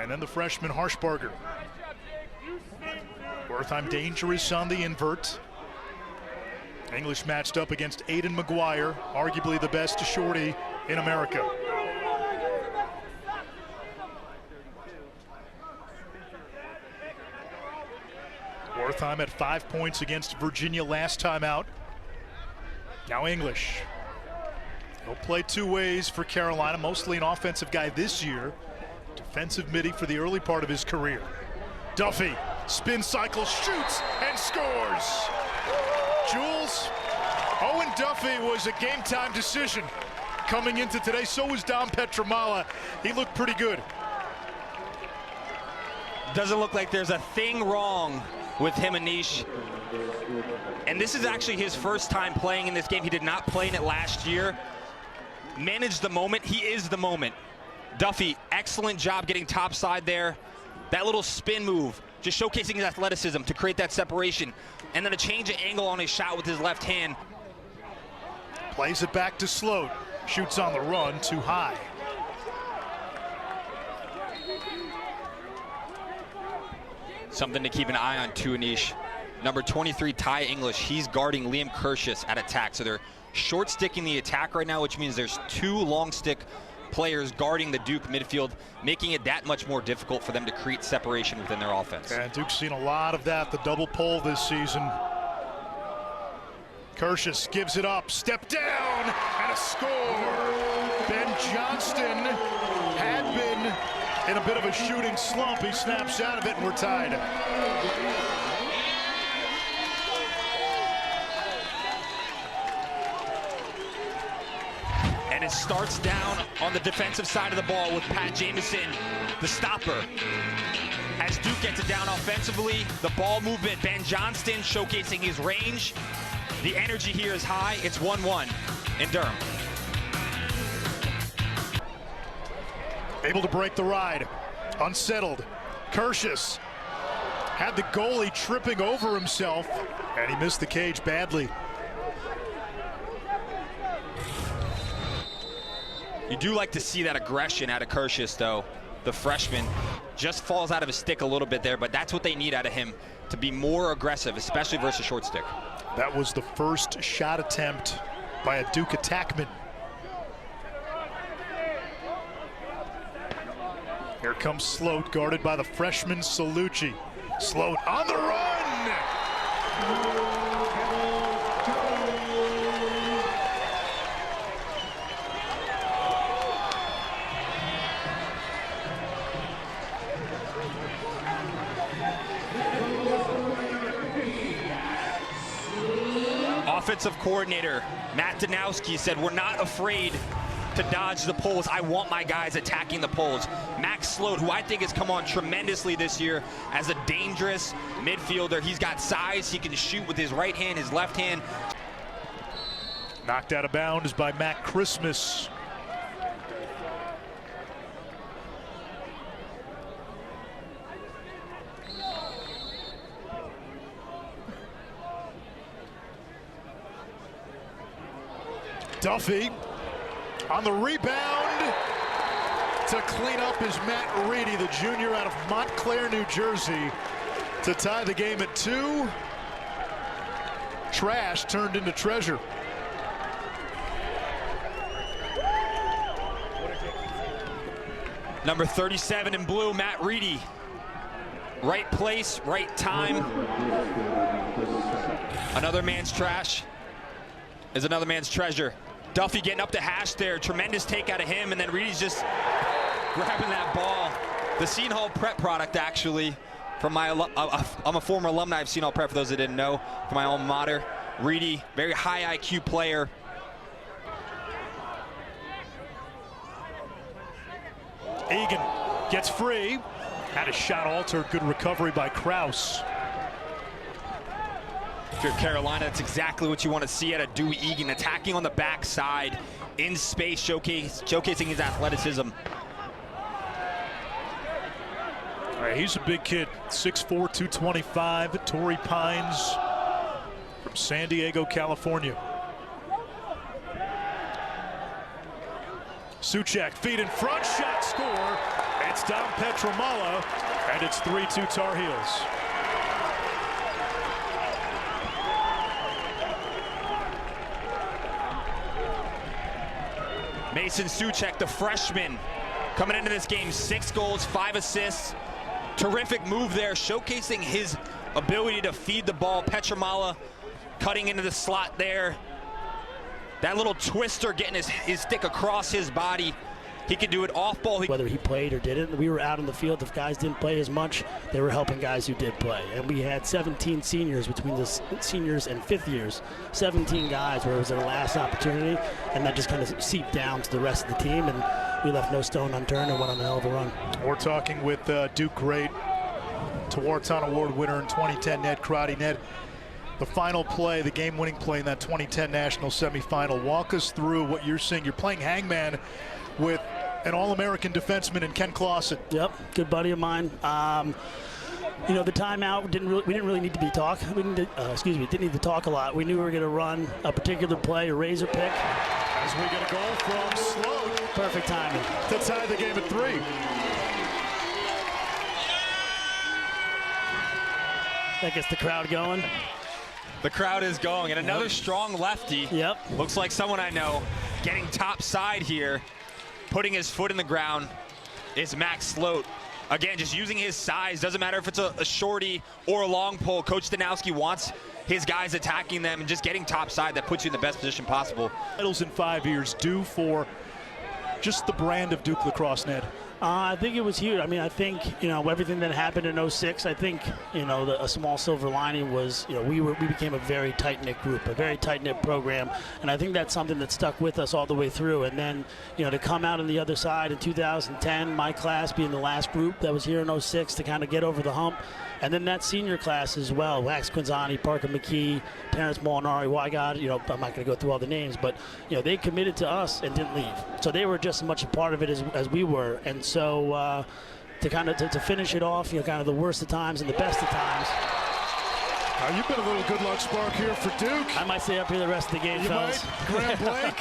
And then the freshman Harshbarger. Wertheim dangerous on the invert. English matched up against Aiden McGuire, arguably the best shorty in America. Wertheim at 5 points against Virginia last time out. Now English. He'll play two ways for Carolina, mostly an offensive guy this year. Defensive midi for the early part of his career. Duffy, spin cycle, shoots and scores. Jules, Owen Duffy was a game-time decision coming into today. So was Dom Petramala. He looked pretty good. Doesn't look like there's a thing wrong with him and Nish. And this is actually his first time playing in this game. He did not play in it last year. Managed the moment. He is the moment. Duffy, excellent job getting topside there. That little spin move, just showcasing his athleticism to create that separation. And then a change of angle on his shot with his left hand. Plays it back to Sloat. Shoots on the run, too high. Something to keep an eye on too, Anish. Number 23, Ty English, he's guarding Liam Kershus at attack. So they're short sticking the attack right now, which means there's two long stick players guarding the Duke midfield, making it that much more difficult for them to create separation within their offense. And Duke's seen a lot of that, the double pole this season. Kershus gives it up, step down, and a score. Ben Johnston had been in a bit of a shooting slump. He snaps out of it, and we're tied. And it starts down on the defensive side of the ball with Pat Jamieson, the stopper. As Duke gets it down offensively, the ball movement, Ben Johnston showcasing his range. The energy here is high. It's 1-1 in Durham. Able to break the ride, unsettled. Kershus had the goalie tripping over himself, and he missed the cage badly. You do like to see that aggression out of Kershus, though. The freshman just falls out of his stick a little bit there, but that's what they need out of him, to be more aggressive, especially versus short stick. That was the first shot attempt by a Duke attackman. Here comes Sloat, guarded by the freshman Salucci. Sloat on the run! Offensive coordinator Matt Danowski said, we're not afraid to dodge the poles. I want my guys attacking the poles. Max Sloat, who I think has come on tremendously this year as a dangerous midfielder. He's got size. He can shoot with his right hand, his left hand. Knocked out of bounds by Matt Christmas. Duffy on the rebound to clean up is Matt Reedy, the junior out of Montclair, New Jersey, to tie the game at 2. Trash turned into treasure. Number 37 in blue, Matt Reedy. Right place, right time. Another man's trash is another man's treasure. Duffy getting up the hash there, tremendous take out of him, and then Reedy's just grabbing that ball. The Seton Hall Prep product, actually, from my, I'm a former alumni of Seton Hall Prep, for those that didn't know, from my alma mater. Reedy, very high IQ player. Egan gets free, had a shot altered, good recovery by Kraus. If you're Carolina, that's exactly what you want to see out of Dewey Egan, attacking on the backside, in space, showcasing his athleticism. All right, he's a big kid, 6'4", 225, Torrey Pines from San Diego, California. Suchek, feet in front, shot, score, and Gets down Petramala, and it's 3-2 Tar Heels. Mason Soucek, the freshman, coming into this game, 6 goals, 5 assists. Terrific move there, showcasing his ability to feed the ball. Petramala cutting into the slot there. That little twister getting his stick across his body. He could do it off ball. Whether he played or didn't, we were out in the field. If guys didn't play as much, they were helping guys who did play. And we had 17 seniors between the seniors and fifth years. 17 guys where it was their last opportunity, and that just kind of seeped down to the rest of the team, and we left no stone unturned and went on a hell of a run. We're talking with Duke great, Tewaaraton Award winner in 2010, Ned Crotty. Ned, the final play, the game-winning play in that 2010 national semifinal. Walk us through what you're seeing. You're playing hangman with an All-American defenseman in Ken Clausen. Yep, good buddy of mine. You know, the timeout we didn't really need to be didn't need to talk a lot. We knew we were going to run a particular play, a razor pick. As we get a goal from Sloat. Perfect timing to tie the game at 3. That gets the crowd going. The crowd is going, and another strong lefty. Yep. Looks like someone I know. Getting top side here, putting his foot in the ground, is Max Sloat. Again, just using his size. Doesn't matter if it's a shorty or a long pole. Coach Stanowski wants his guys attacking them and just getting top side. That puts you in the best position possible. Titles in 5 years due for just the brand of Duke lacrosse, Ned. I think it was huge. I mean, I think, you know, everything that happened in 06, I think, you know, a small silver lining was, you know, we became a very tight-knit group, a very tight-knit program, and I think that's something that stuck with us all the way through. And then, you know, to come out on the other side in 2010, my class being the last group that was here in 06 to kind of get over the hump, and then that senior class as well, Wax Quinzani, Parker McKee, Terrence Molinari, Wygod, you know, I'm not going to go through all the names, but, you know, they committed to us and didn't leave. So they were just as much a part of it as we were. And so to kind of to finish it off, you know, kind of the worst of times and the best of times. You've been a little good luck spark here for Duke. I might stay up here the rest of the game, you fellas. Might. Graham Blake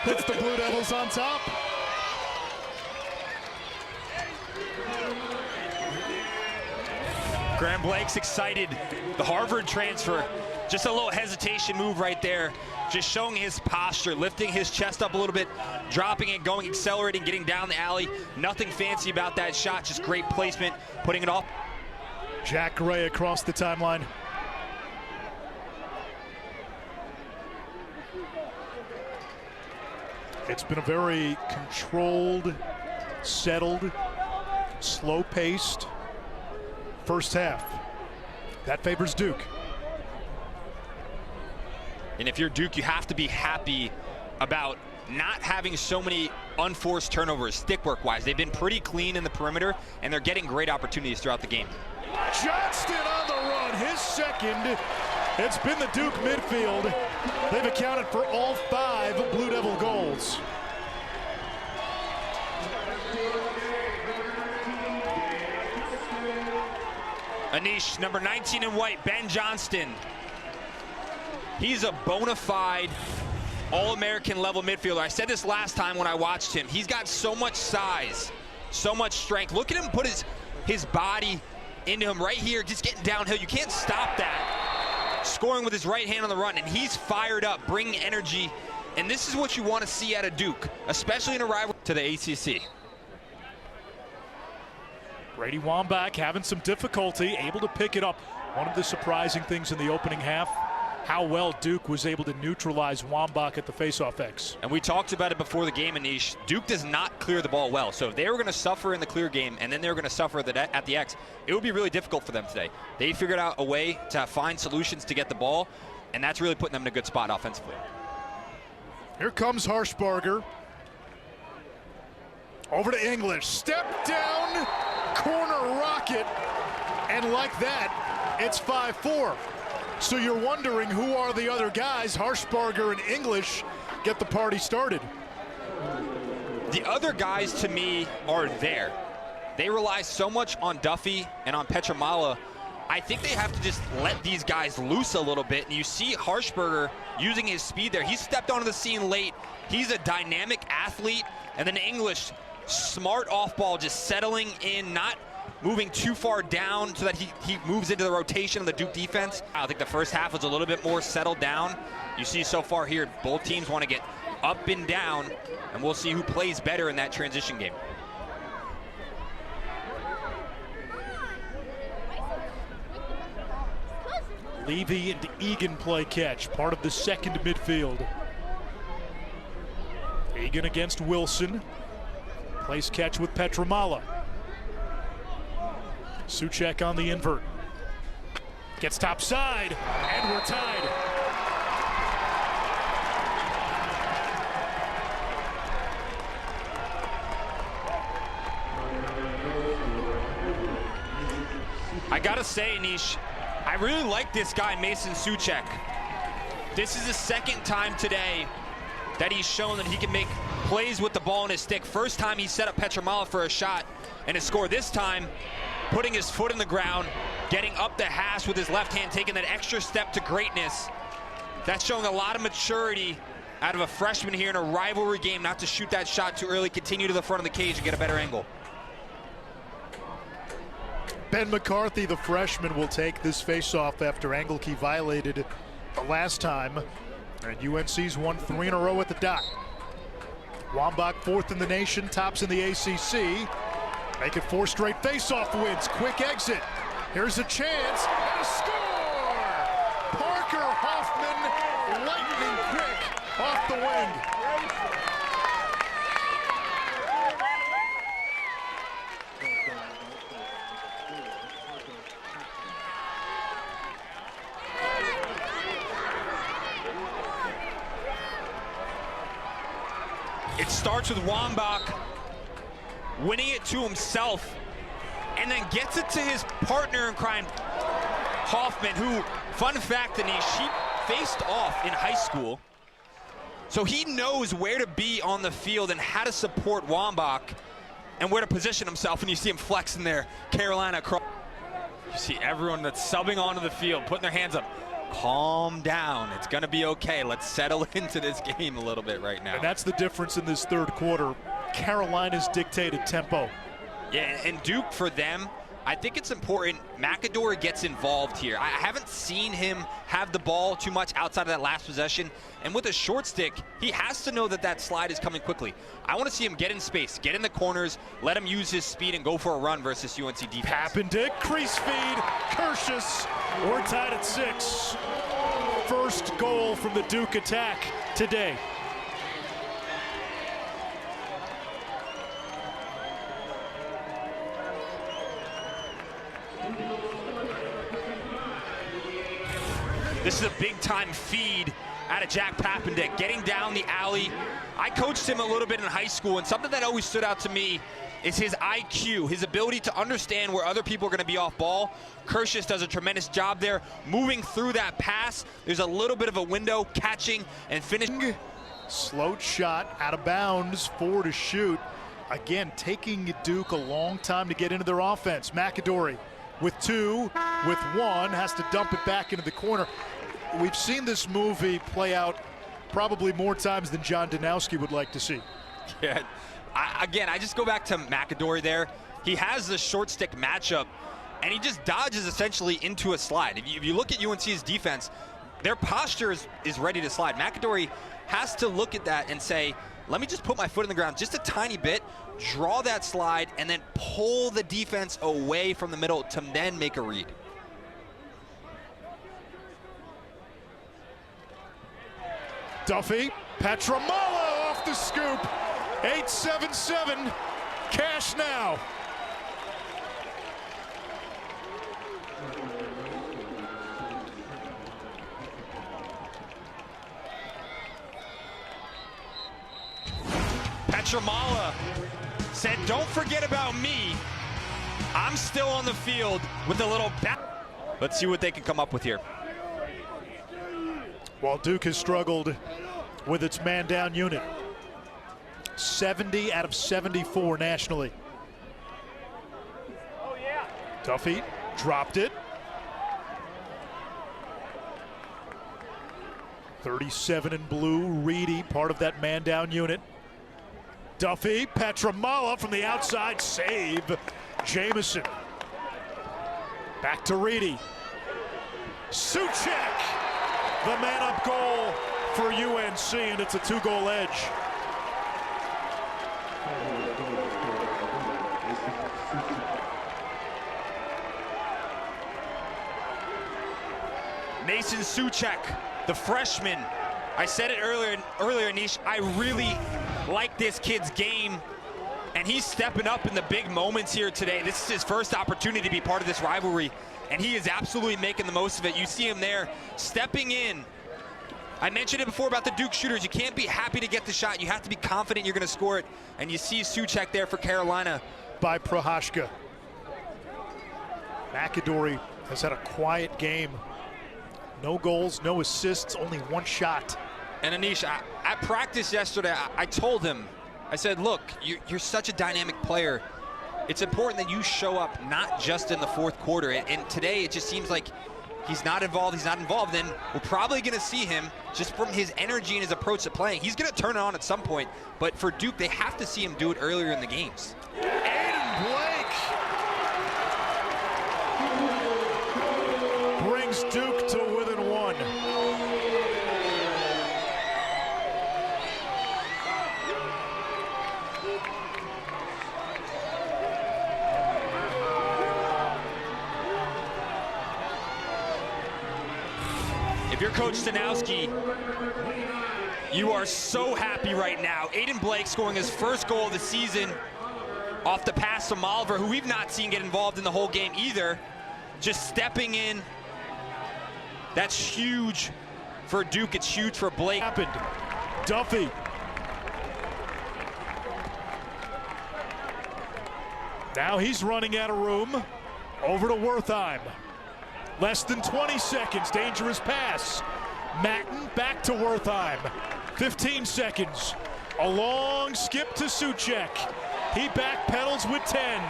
puts the Blue Devils on top. Graham Blake's excited. The Harvard transfer, just a little hesitation move right there. Just showing his posture, lifting his chest up a little bit, dropping it, going, accelerating, getting down the alley. Nothing fancy about that shot, just great placement, putting it off. Jack Gray across the timeline. It's been a very controlled, settled, slow-paced first half. That favors Duke. And if you're Duke, you have to be happy about not having so many unforced turnovers, stick work wise. They've been pretty clean in the perimeter, and they're getting great opportunities throughout the game. Johnston on the run, his second. It's been the Duke midfield. They've accounted for all 5 Blue Devil goals. Anish, number 19 in white, Ben Johnston. He's a bona fide All-American level midfielder. I said this last time when I watched him. He's got so much size, so much strength. Look at him put his body into him right here, just getting downhill. You can't stop that. Scoring with his right hand on the run, and he's fired up, bringing energy. And this is what you want to see out of Duke, especially in a rivalry to the ACC. Brady Wambach having some difficulty, able to pick it up. One of the surprising things in the opening half, how well Duke was able to neutralize Wambach at the faceoff X. And we talked about it before the game, Anish. Duke does not clear the ball well. So if they were going to suffer in the clear game and then they were going to suffer at the X, it would be really difficult for them today. They figured out a way to find solutions to get the ball, and that's really putting them in a good spot offensively. Here comes Harshbarger. Over to English. Step down, corner rocket, and like that, it's 5-4. So you're wondering who are the other guys. Harshbarger and English get the party started. The other guys, to me, are there. They rely so much on Duffy and on Petramala. I think they have to just let these guys loose a little bit. And you see Harshbarger using his speed there. He stepped onto the scene late. He's a dynamic athlete. And then English Smart off ball, just settling in, not moving too far down so that he moves into the rotation of the Duke defense. I think the first half was a little bit more settled down. You see so far here, both teams want to get up and down, and we'll see who plays better in that transition game. Levy and Egan play catch, part of the second midfield. Egan against Wilson. Plays catch with Petramala. Soucek on the invert. Gets top side, and we're tied. I gotta say, Anish, I really like this guy, Mason Soucek. This is the second time today that he's shown that he can make plays with the ball in his stick. First time he set up Petramala for a shot and a score. This time, putting his foot in the ground, getting up the hash with his left hand, taking that extra step to greatness. That's showing a lot of maturity out of a freshman here in a rivalry game, not to shoot that shot too early, continue to the front of the cage and get a better angle. Ben McCarthy, the freshman, will take this faceoff after Anglekey violated the last time. And UNC's won 3 in a row at the dot. Wambach, 4th in the nation, tops in the ACC. Make it 4 straight faceoff wins. Quick exit. Here's a chance and a score! Parker Hoffman, lightning quick off the wing. It starts with Wambach winning it to himself and then gets it to his partner in crime, Hoffman, who, fun fact, Anish, he faced off in high school. So he knows where to be on the field and how to support Wambach and where to position himself. And you see him flexing there, Carolina across. You see everyone that's subbing onto the field, putting their hands up. Calm down, it's gonna be okay. Let's settle into this game a little bit right now. And that's the difference in this third quarter. Carolina's dictated tempo. Yeah, and Duke, for them, I think it's important McAdory gets involved here. I haven't seen him have the ball too much outside of that last possession. And with a short stick, he has to know that that slide is coming quickly. I want to see him get in space, get in the corners, let him use his speed and go for a run versus UNC defense. Pappendick, crease feed, Kirschus. We're tied at 6. First goal from the Duke attack today. This is a big-time feed out of Jack Pappendick, getting down the alley. I coached him a little bit in high school, and something that always stood out to me is his IQ, his ability to understand where other people are going to be off ball. Kirschus does a tremendous job there, moving through that pass. There's a little bit of a window, catching and finishing. Slow shot, out of bounds, 4 to shoot. Again, taking Duke a long time to get into their offense. McAdory with 2, with 1, has to dump it back into the corner. We've seen this movie play out probably more times than John Danowski would like to see. Yeah, I just go back to McAdory there. He has the short stick matchup, and he just dodges essentially into a slide. If you look at UNC's defense, their posture is ready to slide. McAdory has to look at that and say, let me just put my foot in the ground just a tiny bit, draw that slide, and then pull the defense away from the middle to then make a read. Duffy, Petramala off the scoop. 8-7-7, cash now. Petramala said, don't forget about me. I'm still on the field with a little bat. Let's see what they can come up with here. While Duke has struggled with its man-down unit. 70 out of 74 nationally. Duffy dropped it. 37 in blue, Reedy, part of that man-down unit. Duffy, Petramala from the outside, save Jamison. Back to Reedy. Suchek, the man-up goal for UNC, and it's a 2-goal edge. Mason Suchek, the freshman. I said it earlier, Nish. I really like this kid's game, and he's stepping up in the big moments here today. This is his first opportunity to be part of this rivalry, and he is absolutely making the most of it. You see him there stepping in. I mentioned it before about the Duke shooters. You can't be happy to get the shot. You have to be confident you're going to score it, and you see Suchek there for Carolina. By Prohashka. McAdory has had a quiet game. No goals, no assists, only 1 shot. And Anish, at practice yesterday, I told him, I said, look, you're such a dynamic player. It's important that you show up not just in the fourth quarter. And today, it just seems like he's not involved. Then we're probably going to see him, just from his energy and his approach to playing. He's going to turn it on at some point. But for Duke, they have to see him do it earlier in the games. Aiden Blake brings Duke to within 1. If you're Coach Stanowski, you are so happy right now. Aiden Blake scoring his first goal of the season off the pass from Oliver, who we've not seen get involved in the whole game either. Just stepping in. That's huge for Duke. It's huge for Blake. Happened. Duffy. Now he's running out of room. Over to Wertheim. Less than 20 seconds. Dangerous pass. Matten back to Wertheim. 15 seconds. A long skip to Suchek. He backpedals with 10.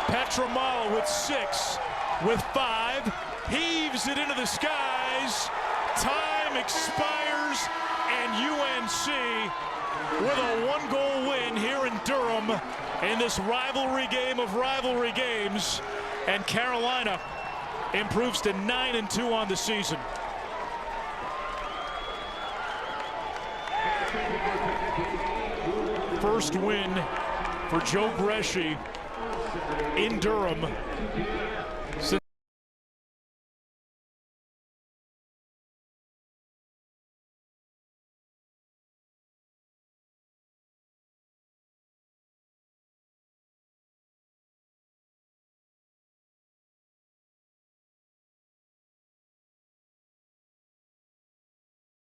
Petramala with 6. With 5. Heaves it into the skies. Time expires, and UNC with a 1-goal win here in Durham in this rivalry game of rivalry games. And Carolina improves to 9-2 on the season. First win for Joe Bresci in Durham